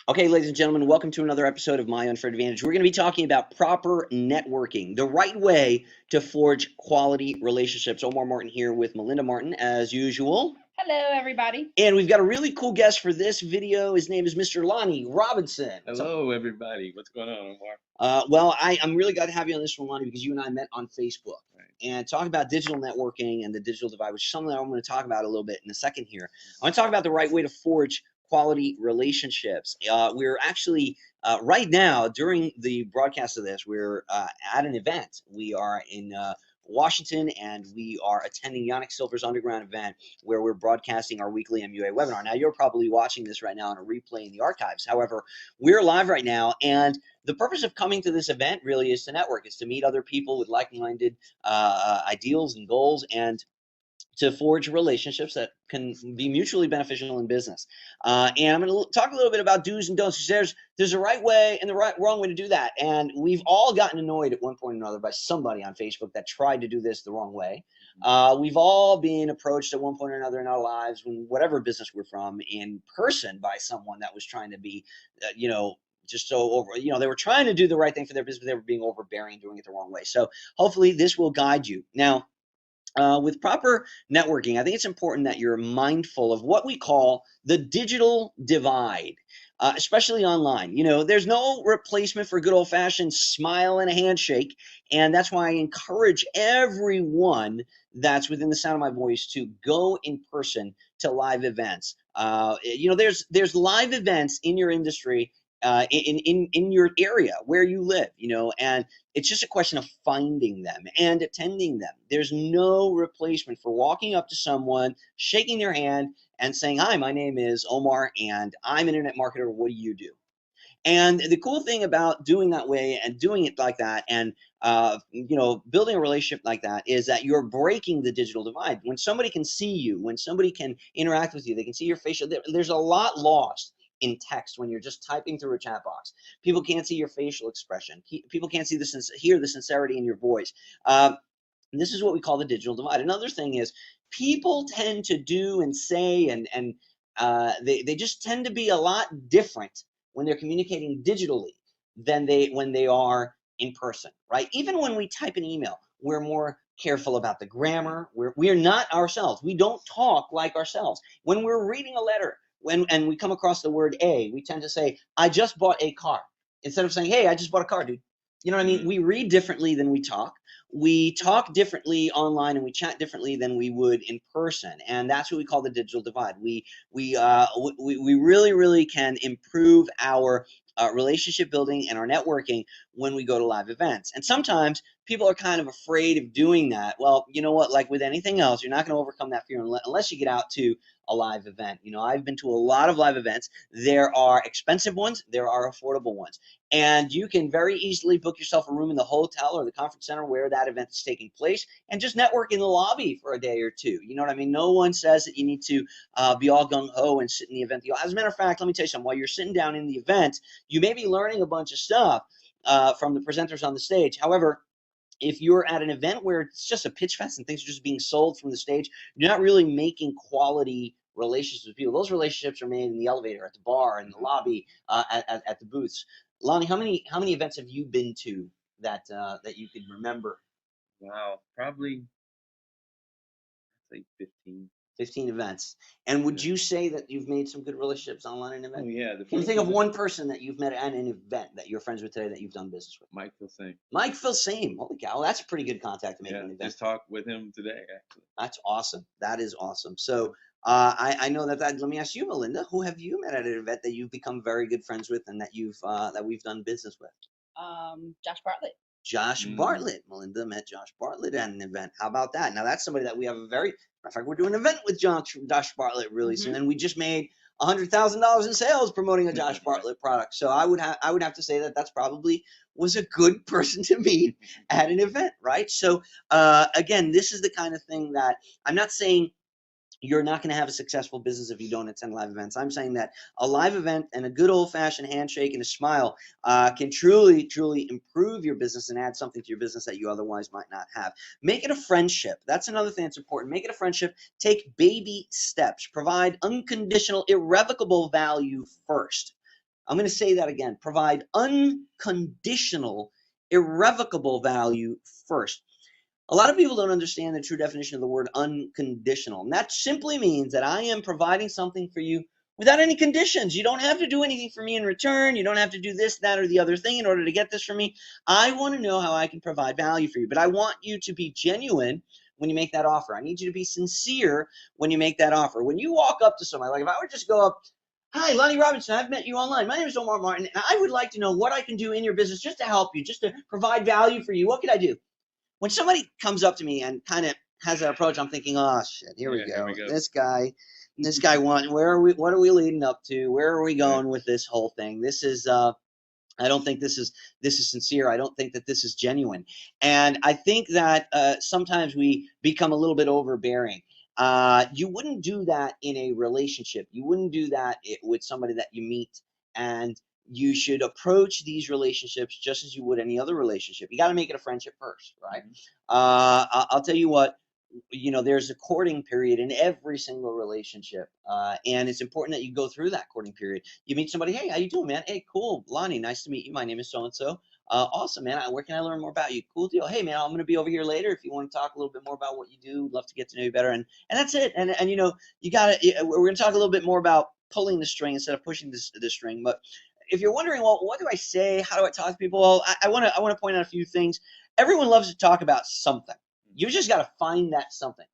Okay, ladies and gentlemen, welcome to another episode of My Unfair Advantage. We're going to be talking about proper networking, the right way to forge quality relationships. Omar Martin here with Melinda Martin, as usual. Hello, everybody. And we've got a really cool guest for this video. His name is Mr. Lonnie Robinson. Hello, everybody. What's going on, Omar? I'm really glad to have you on this one, Lonnie, because you and I met on Facebook. Right. And talk about digital networking and the digital divide, which is something that I'm going to talk about a little bit in a second here. I want to talk about the right way to forge quality relationships. We're actually right now during the broadcast of this, we're at an event. We are in Washington, and we are attending Yannick Silver's underground event where we're broadcasting our weekly MUA webinar. Now, you're probably watching this right now on a replay in the archives. However, we're live right now, and the purpose of coming to this event really is to network, is to meet other people with like-minded ideals and goals, and to forge relationships that can be mutually beneficial in business. And I'm going to talk a little bit about do's and don'ts, because there's a right way and the wrong way to do that. And we've all gotten annoyed at one point or another by somebody on Facebook that tried to do this the wrong way. We've all been approached at one point or another in our lives, when whatever business we're from, in person by someone that was trying to be, just so over, they were trying to do the right thing for their business, but they were being overbearing, doing it the wrong way. So hopefully this will guide you. Now, with proper networking, I think it's important that you're mindful of what we call the digital divide, especially online. There's no replacement for good old-fashioned smile and a handshake, and that's why I encourage everyone that's within the sound of my voice to go in person to live events. There's live events in your industry, in your area where you live, and it's just a question of finding them and attending them. There's no replacement for walking up to someone, shaking their hand, and saying, "Hi, my name is Omar, and I'm an internet marketer. What do you do?" And the cool thing about doing that way and doing it like that, and building a relationship like that, is that you're breaking the digital divide. When somebody can see you, when somebody can interact with you, they can see your facial. There's a lot lost in text when you're just typing through a chat box. People can't see your facial expression. People can't see hear the sincerity in your voice. And this is what we call the digital divide. Another thing is, people tend to do and say, and they just tend to be a lot different when they're communicating digitally than when they are in person, right? Even when we type an email, we're more careful about the grammar. We're not ourselves. We don't talk like ourselves. When we're reading a letter, and we come across the word "a," we tend to say, "I just bought a car," instead of saying, "Hey, I just bought a car, dude." You know what I mean? We read differently than we talk. We talk differently online, and we chat differently than we would in person, and that's what we call the digital divide. We really can improve our relationship building and our networking when we go to live events. And sometimes people are kind of afraid of doing that. Well, you know what? Like with anything else, you're not going to overcome that fear unless you get out to a live event. I've been to a lot of live events. There are expensive ones, there are affordable ones, and you can very easily book yourself a room in the hotel or the conference center where that event is taking place, and just network in the lobby for a day or two. You know what I mean? No one says that you need to be all gung-ho and sit in the event. As a matter of fact, let me tell you something. While you're sitting down in the event, you may be learning a bunch of stuff from the presenters on the stage. However, if you're at an event where it's just a pitch fest and things are just being sold from the stage, you're not really making quality relationships with people. Those relationships are made in the elevator, at the bar, in the lobby, at the booths. Lonnie, how many events have you been to that you could remember? Wow, probably like 15. 15 events. And would Yeah. you say that you've made some good relationships online in events? Oh yeah, Can you think of one person that you've met at an event that you're friends with today that you've done business with? Mike Filsane. Mike Filsane. Holy cow, that's a pretty good contact to make Yeah, an event. just talked with him today, actually. That's awesome. That is awesome. So I know that. Let me ask you, Melinda, who have you met at an event that you've become very good friends with, and that we've done business with? Josh Bartlett. Josh Bartlett. Melinda met Josh Bartlett at an event. How about that? Now that's somebody that we have a very. In fact, we're doing an event with Josh Bartlett really soon, and we just made $100,000 in sales promoting a Josh Bartlett product. So I would have to say that that's probably was a good person to meet at an event, right? So again, this is the kind of thing that I'm not saying you're not going to have a successful business if you don't attend live events. I'm saying that a live event and a good old-fashioned handshake and a smile can truly improve your business and add something to your business that you otherwise might not have. Make it a friendship. That's another thing that's important. Make it a friendship. Take baby steps. Provide unconditional, irrevocable value first. I'm going to say that again. Provide unconditional, irrevocable value first. A lot of people don't understand the true definition of the word unconditional. And that simply means that I am providing something for you without any conditions. You don't have to do anything for me in return. You don't have to do this, that, or the other thing in order to get this from me. I want to know how I can provide value for you. But I want you to be genuine when you make that offer. I need you to be sincere when you make that offer. When you walk up to somebody, like if I were just go up, hi, Lonnie Robinson, I've met you online. My name is Omar Martin, and I would like to know what I can do in your business just to help you, just to provide value for you. What could I do? When somebody comes up to me and kind of has that approach, I'm thinking, oh shit, here we go. This guy what are we leading up to? Where are we going with this whole thing? This is I don't think this is sincere. I don't think that this is genuine. And I think that sometimes we become a little bit overbearing. You wouldn't do that in a relationship. You wouldn't do that with somebody that you meet. And you should approach these relationships just as you would any other relationship. You got to make it a friendship first, right? I'll tell you what, there's a courting period in every single relationship, and it's important that you go through that courting period. You meet somebody, hey, how you doing, man? Hey, cool, Lonnie, nice to meet you. My name is so and so. Awesome, man. Where can I learn more about you? Cool deal. Hey, man, I'm going to be over here later if you want to talk a little bit more about what you do. Love to get to know you better. And that's it. And you got to. We're going to talk a little bit more about pulling the string instead of pushing the string. But if you're wondering, well, what do I say? How do I talk to people? Well, I want to point out a few things. Everyone loves to talk about something. You just got to find that something.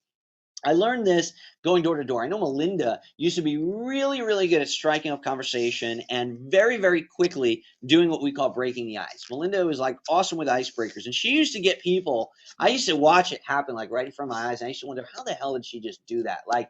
I learned this going door to door. I know Melinda used to be really, really good at striking up conversation and very, very quickly doing what we call breaking the ice. Melinda was like awesome with icebreakers, and she used to get people. I used to watch it happen like right in front of my eyes, and I used to wonder, how the hell did she just do that? Like,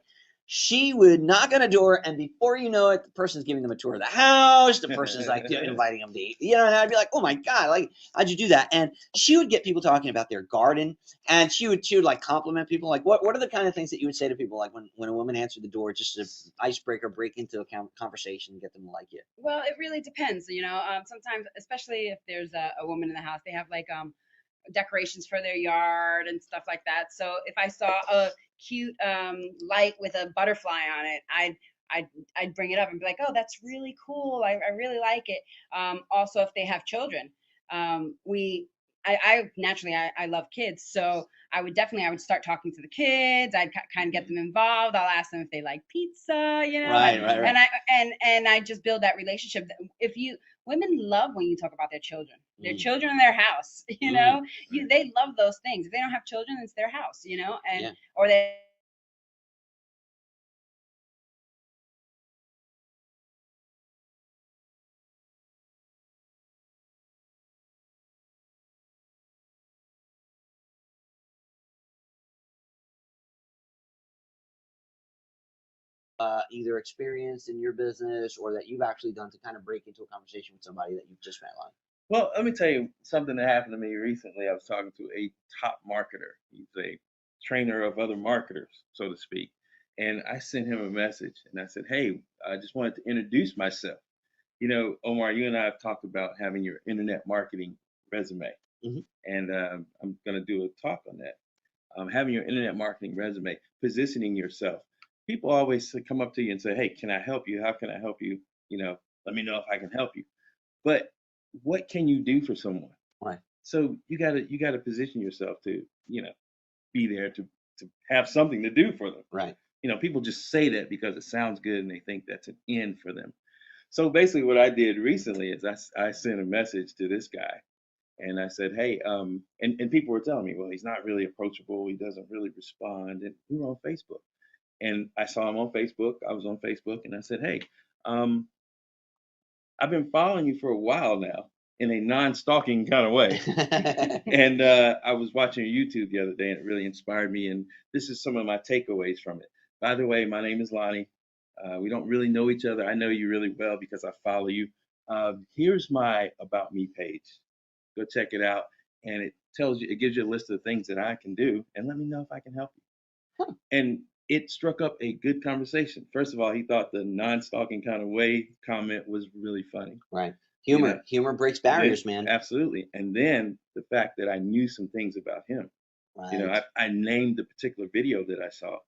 she would knock on a door, and before you know it, the person's giving them a tour of the house. The person's like inviting them to eat, and I'd be like, oh my God, like, how'd you do that? And she would get people talking about their garden, and she would like compliment people. Like, what are the kind of things that you would say to people, like when a woman answered the door, just an icebreaker, break into a conversation and get them to like you? Well, it really depends. Sometimes, especially if there's a woman in the house, they have like decorations for their yard and stuff like that. So if I saw a cute light with a butterfly on it, I'd bring it up and be like, oh, that's really cool. I really like it. Also, if they have children, I naturally I love kids, so I would start talking to the kids. I'd kind of get them involved. I'll ask them if they like pizza, Right. and I just build that relationship. Women love when you talk about their children in their house, they love those things. If they don't have children, it's their house, and or they Either experienced in your business or that you've actually done to kind of break into a conversation with somebody that you've just met on? Well, let me tell you something that happened to me recently. I was talking to a top marketer. He's a trainer of other marketers, so to speak. And I sent him a message and I said, hey, I just wanted to introduce myself. Omar, you and I have talked about having your internet marketing resume. Mhm. And I'm going to do a talk on that. Having your internet marketing resume, positioning yourself. People always come up to you and say, hey, can I help you? How can I help you? Let me know if I can help you. But what can you do for someone? Right. So you gotta position yourself to, be there to have something to do for them. Right. People just say that because it sounds good and they think that's an end for them. So basically what I did recently is I sent a message to this guy and I said, hey, and people were telling me, well, he's not really approachable, he doesn't really respond. And we were on Facebook. And I saw him on Facebook. I was on Facebook and I said, hey, um, I've been following you for a while now in a non-stalking kind of way. And I was watching YouTube the other day and it really inspired me. And this is some of my takeaways from it. By the way, my name is Lonnie. We don't really know each other. I know you really well because I follow you. Here's my About Me page. Go check it out. And it gives you a list of things that I can do. And let me know if I can help you. Huh. And it struck up a good conversation. First of all, he thought the non-stalking kind of way comment was really funny. Right. You Humor. know, Humor breaks barriers, man. Absolutely. And then the fact that I knew some things about him. Right. I named the particular video that I saw,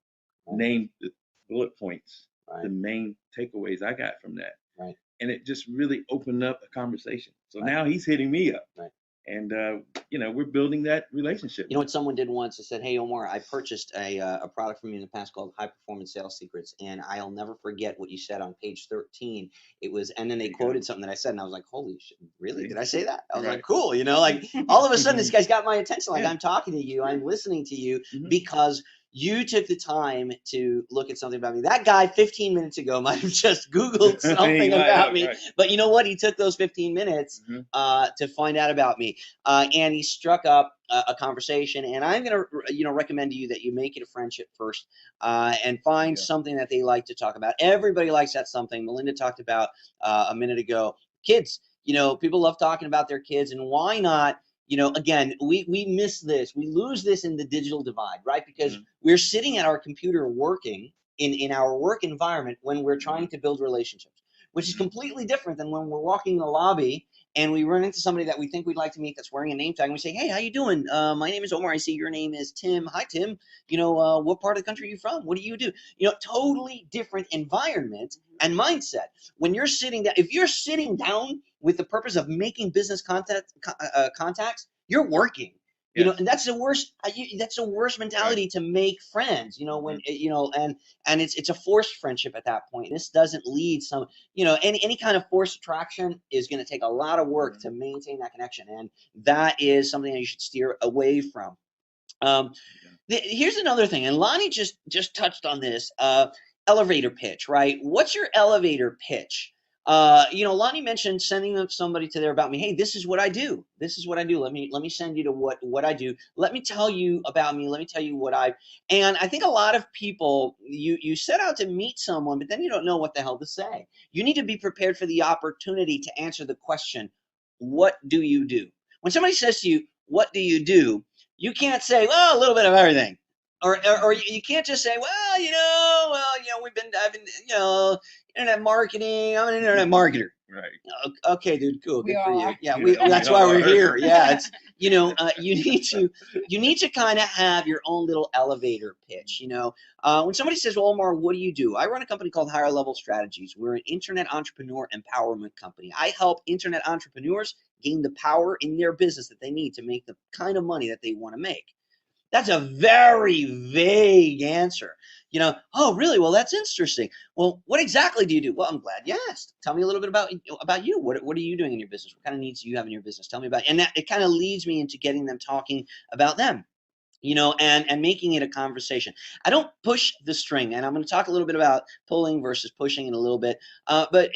Right. named the bullet points, Right. the main takeaways I got from that. Right. and it just really opened up a conversation. So Right. now he's hitting me up, Right. and we're building that relationship. You know what someone did once? They said, "Hey Omar, I purchased a product from you in the past called High Performance Sales Secrets, and I'll never forget what you said on page 13. It was, and then they There you quoted go. something that I said, and I was like, holy shit, really? See? Did I say that? I was like, Right. cool. You know, like all of a sudden this guy's got my attention. Like Yeah. I'm talking to you, I'm listening to you Mhm. because you took the time to look at something about me. That guy 15 minutes ago might have just Googled something He might about have, me, right. but you know what? He took those 15 minutes Mhm. to find out about me, and he struck up a conversation. And I'm going to, recommend to you that you make it a friendship first, and find Yeah. something that they like to talk about. Everybody likes that something. Melinda talked about a minute ago. Kids, people love talking about their kids, and why not? Again, we miss this. We lose this in the digital divide, right? Because Mhm. we're sitting at our computer working in our work environment when we're trying to build relationships, which is Mhm. completely different than when we're walking in the lobby and we run into somebody that we think we'd like to meet that's wearing a name tag, and we say, "Hey, how you doing? My name is Omar. I see your name is Tim. Hi, Tim. What part of the country are you from? What do you do?" Totally different environment and mindset. When you're sitting down, if you're sitting down with the purpose of making business contacts, you're working. Yes. And that's the worst. That's the worst mentality to make friends. When Mhm. and it's a forced friendship at that point. This doesn't lead any kind of forced attraction is going to take a lot of work to Mhm. maintain that connection, and that is something that you should steer away from. Um, Yeah. Here's another thing, and Lonnie just touched on this. Elevator pitch, right? What's your elevator pitch? Lonnie mentioned sending somebody to there about me. Hey, this is what I do. This is what I do. Let me send you to what I do. Let me tell you about me. Let me tell you what I. And I think a lot of people, you set out to meet someone, but then you don't know what the hell to say. You need to be prepared for the opportunity to answer the question, "What do you do?" When somebody says to you, "What do you do?" You can't say, "Well, a little bit of everything." Or you can't just say, "Well, I've been, internet marketing. I'm an internet marketer." Right. Okay, dude, cool, We good for all you. are. Yeah, Yeah, we that's why all we're are. here. Yeah, it's you need to kind of have your own little elevator pitch. When somebody says, "Well, Omar, what do you do?" I run a company called Higher Level Strategies. We're an internet entrepreneur empowerment company. I help internet entrepreneurs gain the power in their business that they need to make the kind of money that they want to make. That's a very vague answer. Oh, really? Well, that's interesting. Well, what exactly do you do? Well, I'm glad you asked. Tell me a little bit about you. What are you doing in your business? What kind of needs do you have in your business? Tell me about it. And that it kind of leads me into getting them talking about them. And making it a conversation. I don't push the string, and I'm going to talk a little bit about pulling versus pushing in a little bit. But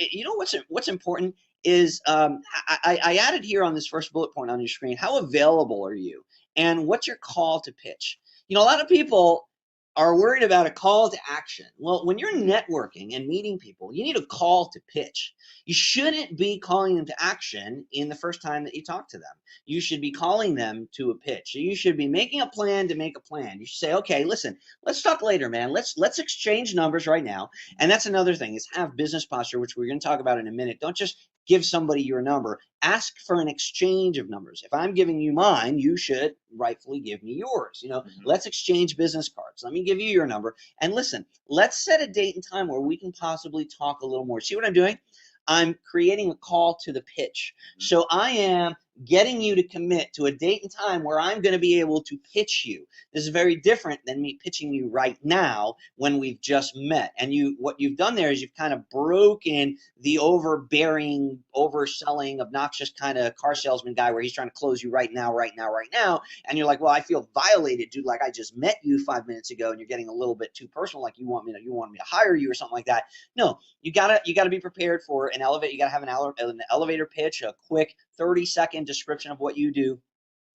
what's important is I added here on this first bullet point on your screen. How available are you, and what's your call to pitch? A lot of people are worried about a call to action. Well, when you're networking and meeting people, you need a call to pitch. You shouldn't be calling them to action in the first time that you talk to them. You should be calling them to a pitch. You should be making a plan to make a plan. You should say, "Okay, listen, let's talk later, man. Let's exchange numbers right now." And that's another thing is have business posture, which we're going to talk about in a minute. Don't just give somebody your number. Ask for an exchange of numbers. If I'm giving you mine, you should rightfully give me yours. Mhm. Let's exchange business cards. Let me give you your number. And listen, let's set a date and time where we can possibly talk a little more. See what I'm doing? I'm creating a call to the pitch. Mhm. So I am getting you to commit to a date and time where I'm going to be able to pitch you. This is very different than me pitching you right now when we've just met. And what you've done there is you've kind of broken the overbearing, overselling, obnoxious kind of car salesman guy where he's trying to close you right now, right now, right now. And you're like, "Well, I feel violated, dude. Like I just met you 5 minutes ago, and you're getting a little bit too personal. Like you want me to hire you or something like that." No, you gotta be prepared for an elevator. You gotta have an elevator pitch, a quick 30-second description of what you do.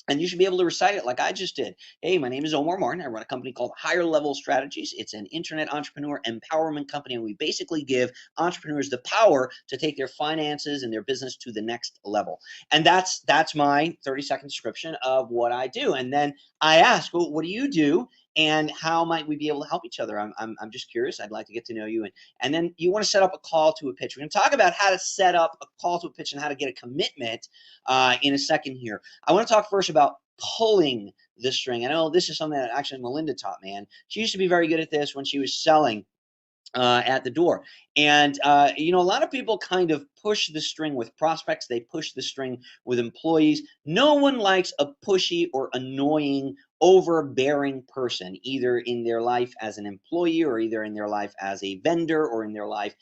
And you should be able to recite it like I just did. "Hey, my name is Omar Martin. I run a company called Higher Level Strategies. It's an internet entrepreneur empowerment company, and we basically give entrepreneurs the power to take their finances and their business to the next level." And that's my 30-second description of what I do. And then I ask, "Well, what do you do? And how might we be able to help each other? I'm just curious. I'd like to get to know you." And then you want to set up a call to a pitch. We're going to talk about how to set up a call to a pitch and how to get a commitment in a second here. I want to talk first about pulling the string. I know this is something that actually Melinda taught me, and she used to be very good at this when she was selling. at the door. And you know, a lot of people kind of push the string with prospects. They push the string with employees. No one likes a pushy or annoying, overbearing person, either in their life as an employee, or either in their life as a vendor, or in their life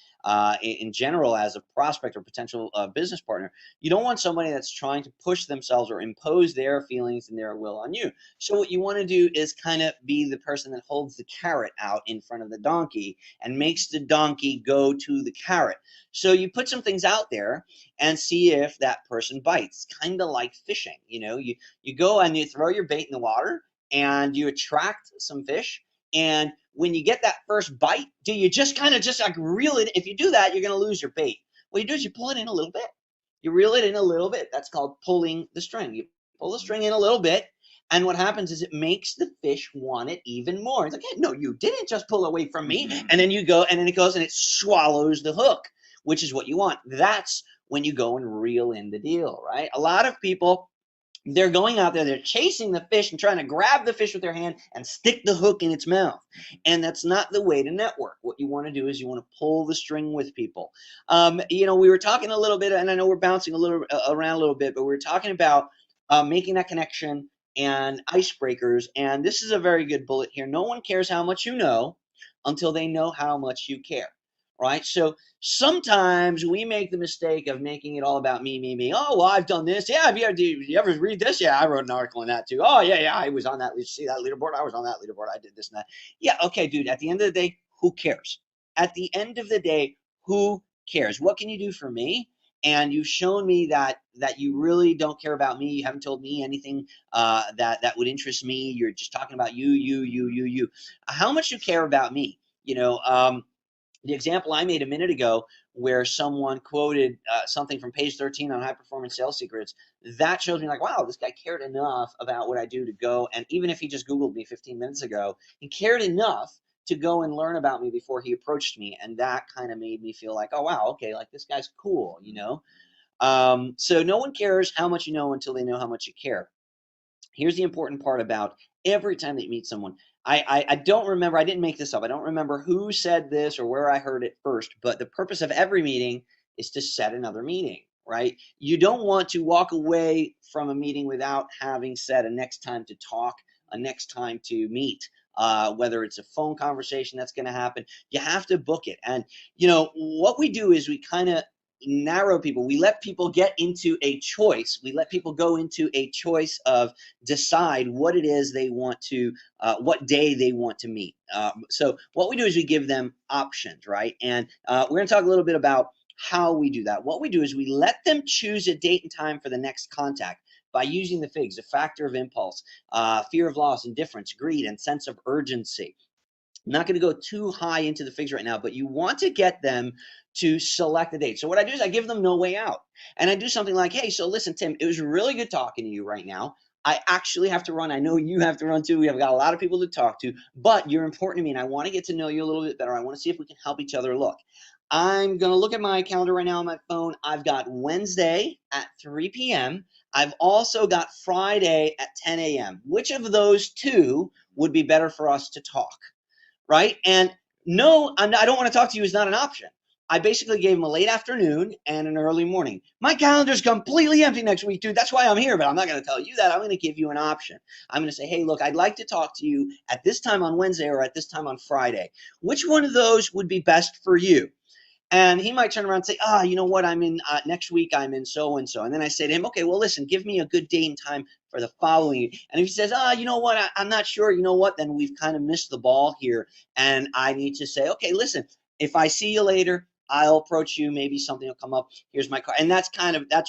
in general as a prospect or potential business partner. You don't want somebody that's trying to push themselves or impose their feelings and their will on you. So what you want to do is kind of be the person that holds the carrot out in front of the donkey and makes the donkey go to the carrot. So you put some things out there and see if that person bites. Kind of like fishing. You know, you go and you throw your bait in the water and you attract some fish. And when you get that first bite, do you just kind of just like reel it? If you do that, you're going to lose your bait. What you do is you pull it in a little bit. You reel it in a little bit. That's called pulling the string. You pull the string in a little bit, and what happens is it makes the fish want it even more. It's like, hey, no, you didn't just pull away from me. And then you go, and then it goes and it swallows the hook, which is what you want. That's when you go and reel in the deal, right? A lot of people, they're going out there, they're chasing the fish and trying to grab the fish with their hand and stick the hook in its mouth. And that's not the way to network. What you want to do is you want to pull the string with people. You know, we were talking a little bit, and I know we're bouncing a little around a little bit, but we were talking about making that connection and icebreakers. And this is a very good bullet here. No one cares how much you know until they know how much you care. Right? So sometimes we make the mistake of making it all about me, me, me. Oh, well, I've done this. Yeah, did you ever read this? Yeah, I wrote an article on that too. Oh, yeah, I was on that. See that leaderboard? I was on that leaderboard. I did this and that. Yeah, okay, dude. At the end of the day, who cares? At the end of the day, who cares? What can you do for me? And you've shown me that you really don't care about me. You haven't told me anything that would interest me. You're just talking about you. How much you care about me? You know, the example I made a minute ago, where someone quoted something from page 13 on high performance sales secrets, that shows me like, wow, this guy cared enough about what I do to go. And even if he just Googled me 15 minutes ago, he cared enough to go and learn about me before he approached me. And that kind of made me feel like, oh, wow, okay, like this guy's cool, you know? So no one cares how much you know until they know how much you care. Here's the important part about every time that you meet someone. I don't remember, I didn't make this up. I don't remember who said this or where I heard it first, but the purpose of every meeting is to set another meeting, right? You don't want to walk away from a meeting without having said a next time to talk, a next time to meet. Whether it's a phone conversation that's going to happen, you have to book it. And you know what we do is we kind of narrow people. We let people get into a choice. We let people go into a choice of decide what it is they want to, what day they want to meet. So what we do is we give them options, right? And we're going to talk a little bit about how we do that. What we do is we let them choose a date and time for the next contact by using the FIGS, a factor of impulse, fear of loss, indifference, greed, and sense of urgency. I'm not going to go too high into the FIGS right now, but you want to get them to select a date. So what I do is I give them no way out. And I do something like, hey, so listen, Tim, it was really good talking to you right now. I actually have to run. I know you have to run too. We have got a lot of people to talk to, but you're important to me and I want to get to know you a little bit better. I want to see if we can help each other look. I'm going to look at my calendar right now on my phone. I've got Wednesday at 3 p.m. I've also got Friday at 10 a.m. Which of those two would be better for us to talk? Right? And no, I don't want to talk to you is not an option. I basically gave him a late afternoon and an early morning. My calendar's completely empty next week, dude. That's why I'm here, but I'm not going to tell you that. I'm going to give you an option. I'm going to say, hey, look, I'd like to talk to you at this time on Wednesday or at this time on Friday. Which one of those would be best for you? And he might turn around and say, you know what, I'm in next week, I'm in so and so. And then I say to him, okay, well, listen, give me a good date and time for the following. And if he says, you know what, I'm not sure, you know what, then we've kind of missed the ball here. And I need to say, okay, listen, if I see you later, I'll approach you. Maybe something will come up. Here's my car. And that's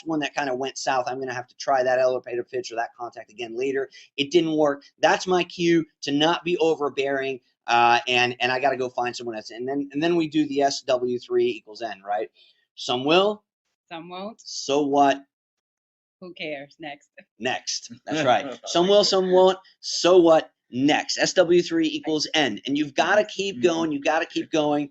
one that kind of went south. I'm going to have to try that elevator pitch or that contact again later. It didn't work. That's my cue to not be overbearing. And I got to go find someone else. And then we do the SW3 equals N, right? Some will. Some won't. So what? Who cares? Next. Next. That's right. Some will, some won't. So what? Next. SW3 equals N. And you've got to keep going. You've got to keep going.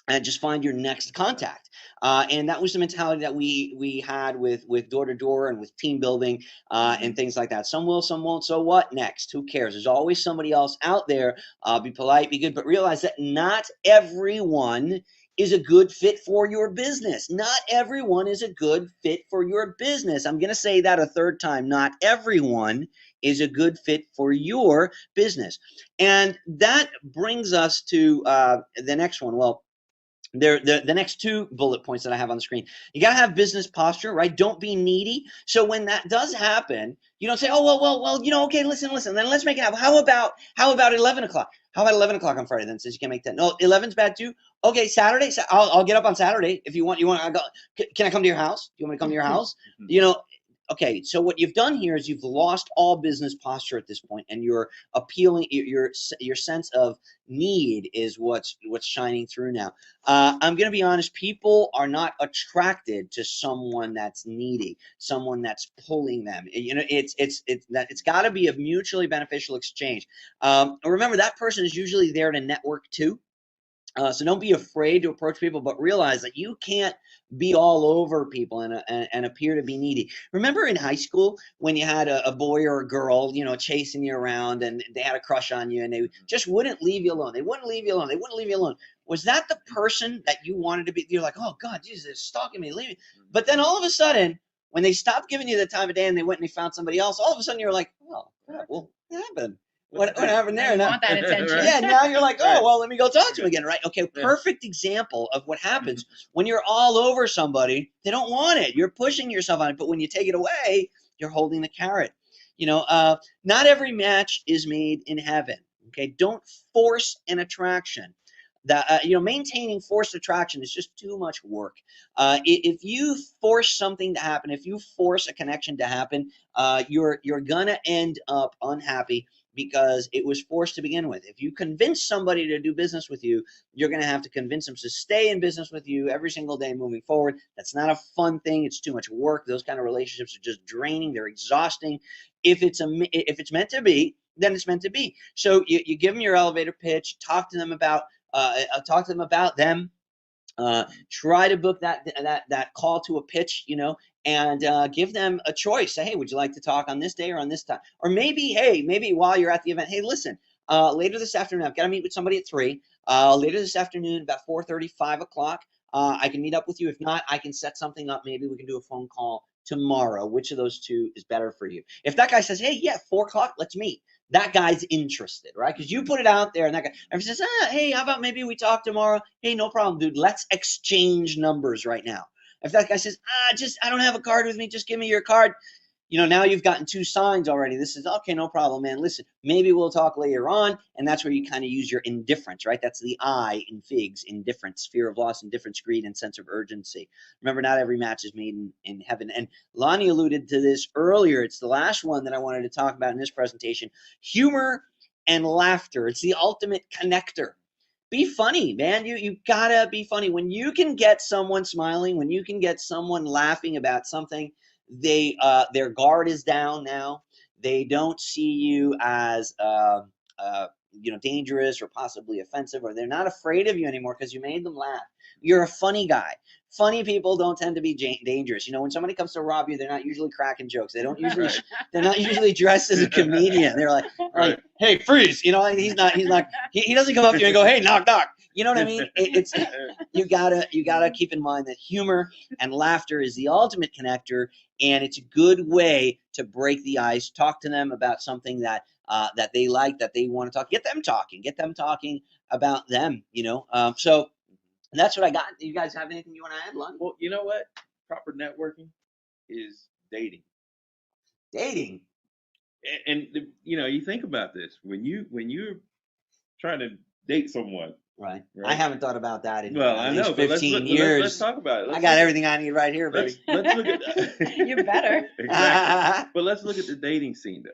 and just find your next contact. And that was the mentality that we had with door to door and with team building and things like that. Some will, some won't. So what next? Who cares? There's always somebody else out there. Be polite, be good, but realize that not everyone is a good fit for your business. Not everyone is a good fit for your business. I'm going to say that a third time. Not everyone is a good fit for your business. And that brings us to the next one. Well, the next two bullet points that I have on the screen. You got to have business posture, right? Don't be needy. So when that does happen, you don't say, oh, well, okay, listen, then let's make it happen. How about 11 o'clock? How about 11 o'clock on Friday then, since you can't make that? No, 11's bad too. Okay, Saturday, I'll get up on Saturday if you want. I go, can I come to your house? You want me to come to your house? Okay, so what you've done here is you've lost all business posture at this point, and you're appealing, your sense of need is what's shining through now. I'm going to be honest, people are not attracted to someone that's needy, someone that's pulling them. It's got to be a mutually beneficial exchange. Remember, that person is usually there to network too. So don't be afraid to approach people, but realize that you can't be all over people and appear to be needy. Remember in high school when you had a boy or a girl, chasing you around and they had a crush on you and they just wouldn't leave you alone. They wouldn't leave you alone. They wouldn't leave you alone. Was that the person that you wanted to be? You're like, oh God, Jesus, they're stalking me, leave me. But then all of a sudden, when they stopped giving you the time of day and they went and they found somebody else, all of a sudden you're like, oh, well, what happened? What happened there? You Now, want that attention. yeah, now you're like, oh, well, let me go talk to him again, right? Okay, perfect example of what happens when you're all over somebody. They don't want it. You're pushing yourself on it, but when you take it away, you're holding the carrot. Not every match is made in heaven. Okay, don't force an attraction. That maintaining forced attraction is just too much work. If you force something to happen, if you force a connection to happen, you're gonna end up unhappy because it was forced to begin with. If you convince somebody to do business with you, you're going to have to convince them to stay in business with you every single day moving forward. That's not a fun thing. It's too much work. Those kind of relationships are just draining. They're exhausting. If it's meant to be, then it's meant to be. So you give them your elevator pitch, talk to them about them. Try to book that call to a pitch, and give them a choice. Say, hey, would you like to talk on this day or on this time? Or maybe while you're at the event, hey, listen, later this afternoon, I've got to meet with somebody at 3. Later this afternoon, about 4:30, 5 o'clock, I can meet up with you. If not, I can set something up. Maybe we can do a phone call tomorrow. Which of those two is better for you? If that guy says, hey, yeah, 4 o'clock, let's meet. That guy's interested, right? Because you put it out there, and that guy says, hey, how about maybe we talk tomorrow? Hey, no problem, dude. Let's exchange numbers right now. If that guy says, I don't have a card with me, just give me your card. Now you've gotten 2 signs already. This is okay, no problem, man. Listen, maybe we'll talk later on. And that's where you kind of use your indifference, right? That's the I in FIGS: indifference, fear of loss, indifference, greed, and sense of urgency. Remember, not every match is made in heaven. And Lonnie alluded to this earlier. It's the last one that I wanted to talk about in this presentation: humor and laughter. It's the ultimate connector. Be funny, man. You gotta be funny. When you can get someone smiling, when you can get someone laughing about something, their guard is down now. They don't see you as dangerous or possibly offensive, or they're not afraid of you anymore because you made them laugh. You're a funny guy. Funny people don't tend to be dangerous. When somebody comes to rob you, they're not usually cracking jokes. They don't usually they're not usually dressed as a comedian. They're like, hey, freeze. He doesn't come up to you and go, hey, knock knock. You know what I mean? It's you gotta keep in mind that humor and laughter is the ultimate connector, and it's a good way to break the ice. Talk to them about something that they like, that they want to talk. Get them talking about them. So that's what I got. Do you guys have anything you want to add, Lon? Well, you know what? Proper networking is dating. Dating. And you think about this when you're trying to date someone. Right. I haven't thought about that in I know, 15 years. Let's talk about it. I got everything I need right here, baby. Let's look at that. You better. Exactly. But let's look at the dating scene, though.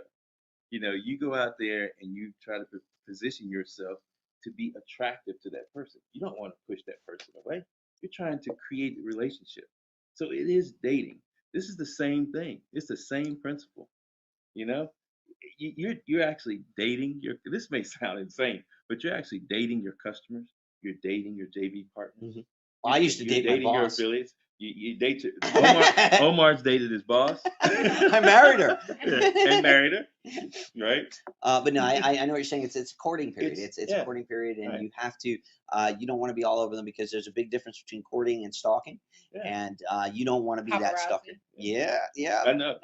You go out there and you try to position yourself to be attractive to that person. You don't want to push that person away. You're trying to create a relationship. So it is dating. This is the same thing. It's the same principle. You're actually dating this may sound insane, but you're actually dating your customers. you're dating your JV partners. Mhm. Well, I used to You're date my dating your boss. affiliates. You date your Omar's dated his boss. I married her. And married her, right? But no, I know what you're saying. It's a courting period. It's a Yeah, courting period, and right. you have to you don't want to be all over them because there's a big difference between courting and stalking, Yeah, and you don't want to be that stalker. Paparazzi. Yeah, yeah. I know.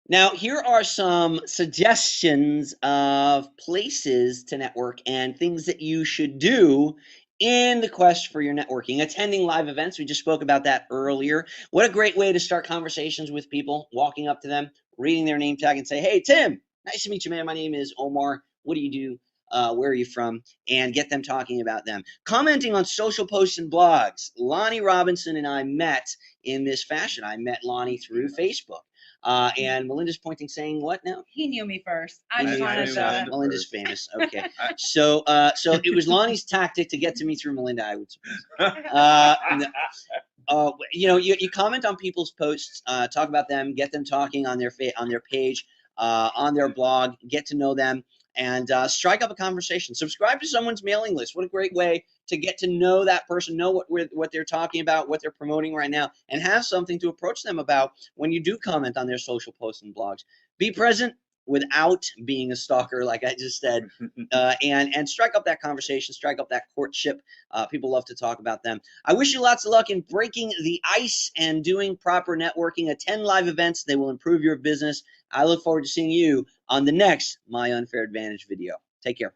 Now, here are some suggestions of places to network and things that you should do in the quest for your networking. Attending live events, we just spoke about that earlier. What a great way to start conversations with people, walking up to them, reading their name tag and say, hey, Tim, nice to meet you, man. My name is Omar. What do you do? Where are you from? And get them talking about them. Commenting on social posts and blogs. Lonnie Robinson and I met in this fashion. I met Lonnie through Facebook. And Melinda's pointing, saying, "What now?" He knew me first. I He just knew wanted first. to. Melinda Melinda's first. famous. Okay, so it was Lonnie's tactic to get to me through Melinda. I would suppose. You comment on people's posts, talk about them, get them talking on their page, on their blog, get to know them, and strike up a conversation. Subscribe to someone's mailing list. What a great way to get to know that person, know what they're talking about, what they're promoting right now, and have something to approach them about when you do comment on their social posts and blogs. Be present without being a stalker, like I just said, and strike up that conversation, strike up that courtship. People love to talk about them. I wish you lots of luck in breaking the ice and doing proper networking. Attend live events. They will improve your business. I look forward to seeing you on the next My Unfair Advantage video. Take care.